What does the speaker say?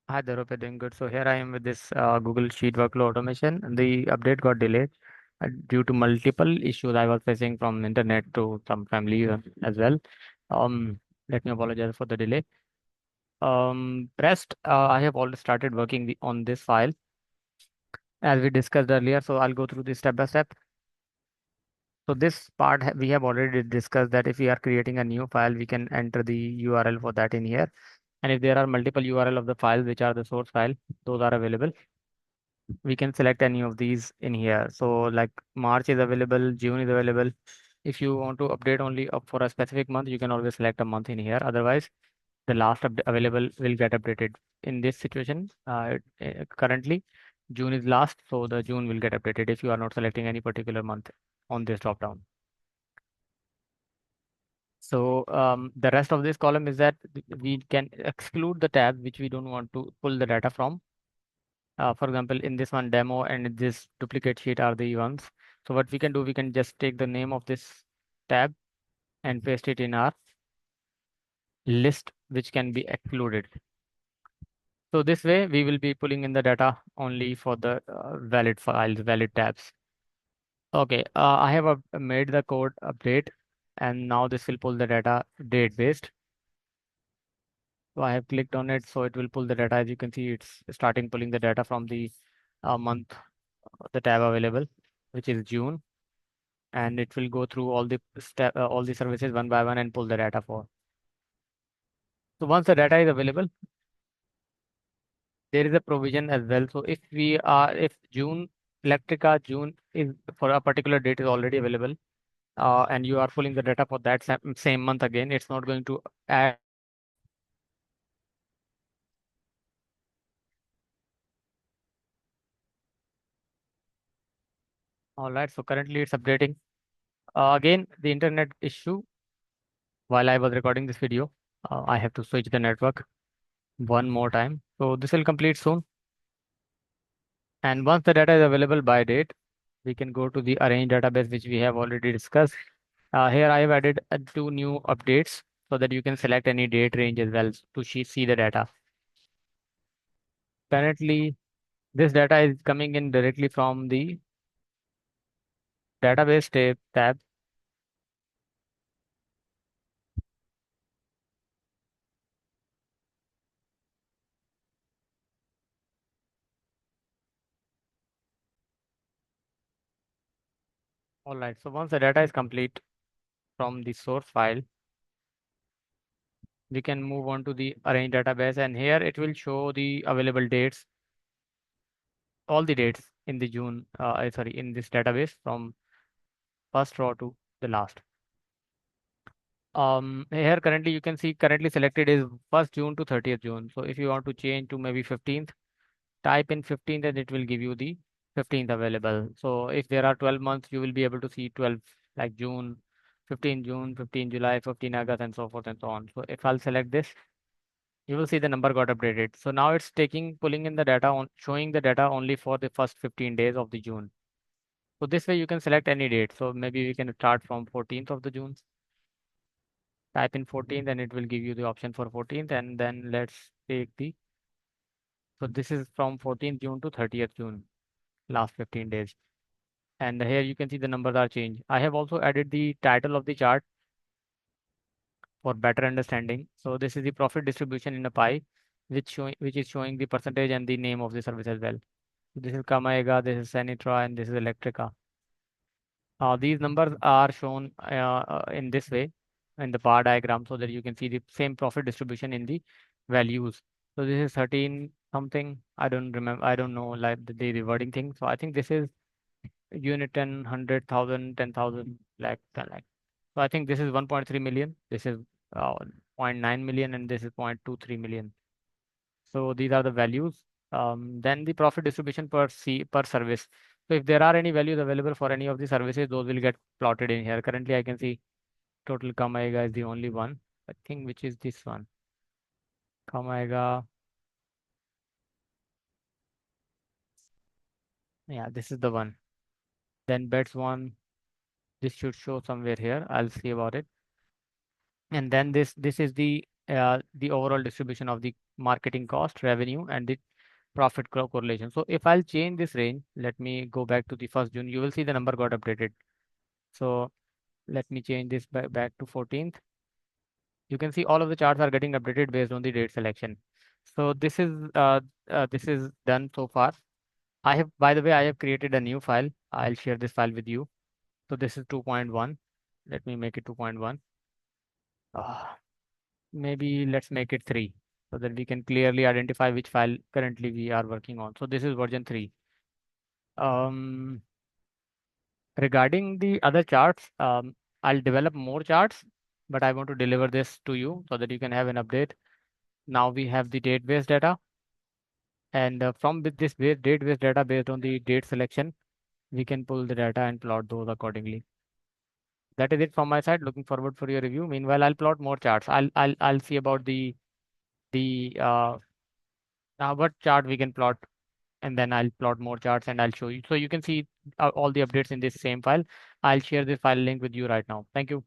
Hi there, hope you're doing good. So here I am with this Google Sheet workflow automation. The update got delayed due to multiple issues I was facing from internet to some family as well. Um, Let me apologize for the delay. Rest, I have already started working on this file as we discussed earlier. So I'll go through this step by step. So this part we have already discussed that if we are creating a new file, we can enter the URL for that in here. And if there are multiple URL of the files which are the source file, those are available. We can select any of these in here. So like March is available, June is available. If you want to update only up for a specific month, you can always select a month in here. Otherwise, the last available will get updated. In this situation, currently June is last, so the June will get updated if you are not selecting any particular month on this drop down. So the rest of this column is that we can exclude the tab which we don't want to pull the data from. For example, in this one demo and in this duplicate sheet are the ones. So what we can do, we can just take the name of this tab and paste it in our list, which can be excluded. So this way we will be pulling in the data only for the valid files, valid tabs. Okay, I have made the code update and now this will pull the data date based. So I have clicked on it, so it will pull the data. As you can see, it's starting pulling the data from the month, the tab available, which is June, and it will go through all the services one by one and pull the data for. So once the data is available, there is a provision as well. So if June Electrica June is for a particular date is already available, and you are pulling the data for that same month again, it's not going to add. All right. So currently it's updating. Again, the internet issue while I was recording this video. I have to switch the network one more time. So this will complete soon. And once the data is available by date, we can go to the arrange database, which we have already discussed. Here I have added two new updates so that you can select any date range as well to see the data. Currently, this data is coming in directly from the database tab. All right. So once the data is complete from the source file, we can move on to the arrange database, and here it will show the available dates, all the dates in the sorry, in this database from first row to the last. Here currently you can see currently selected is 1st June to 30th June. So if you want to change to maybe 15th, type in 15th and it will give you the 15th available. So if there are 12 months, you will be able to see 12 like June, 15 June, 15 July, 15 August, and so forth and so on. So if I'll select this, you will see the number got updated. So now it's pulling in the data on showing the data only for the first 15 days of the June. So this way you can select any date. So maybe we can start from 14th of the June. Type in 14th and it will give you the option for 14th, and then let's take the, so this is from 14th June to 30th June, last 15 days. And here you can see the numbers are changed. I have also added the title of the chart for better understanding. So this is the profit distribution in a pie, which is showing the percentage and the name of the service as well. This is Kamaega, this is Sanitra, and this is Electrica. These numbers are shown in this way in the bar diagram so that you can see the same profit distribution in the values. So this is 13 something. I don't remember. I don't know like the rewarding thing. So I think this is unit 10, 100,000, 10,000, lakh, 10 lakh. So I think this is 1.3 million. This is uh, zero point 0.9 million and this is 0.23 million. So these are the values. Then the profit distribution per service. So if there are any values available for any of the services, those will get plotted in here. Currently, I can see total Kamaiga is the only one. I think which is this one. Kamaiga. Yeah, this is the one. Then bets one. This should show somewhere here. I'll see about it. And then this is the the overall distribution of the marketing cost, revenue, and the profit correlation. So if I'll change this range, let me go back to the 1st June, you will see the number got updated. So let me change this back to 14th. You can see all of the charts are getting updated based on the date selection. So this is done so far. I have, by the way, I have created a new file. I'll share this file with you. So this is 2.1. Let me make it 2.1. Maybe let's make it 3 so that we can clearly identify which file currently we are working on. So this is version 3. Um, Regarding the other charts, I'll develop more charts, but I want to deliver this to you so that you can have an update. Now we have the date-based data, and from with this date-based data based on the date selection, we can pull the data and plot those accordingly. That is it from my side. Looking forward for your review. Meanwhile, I'll plot more charts. I'll see about the what chart we can plot, and then I'll plot more charts and I'll show you. So you can see all the updates in this same file. I'll share this file link with you right now. Thank you.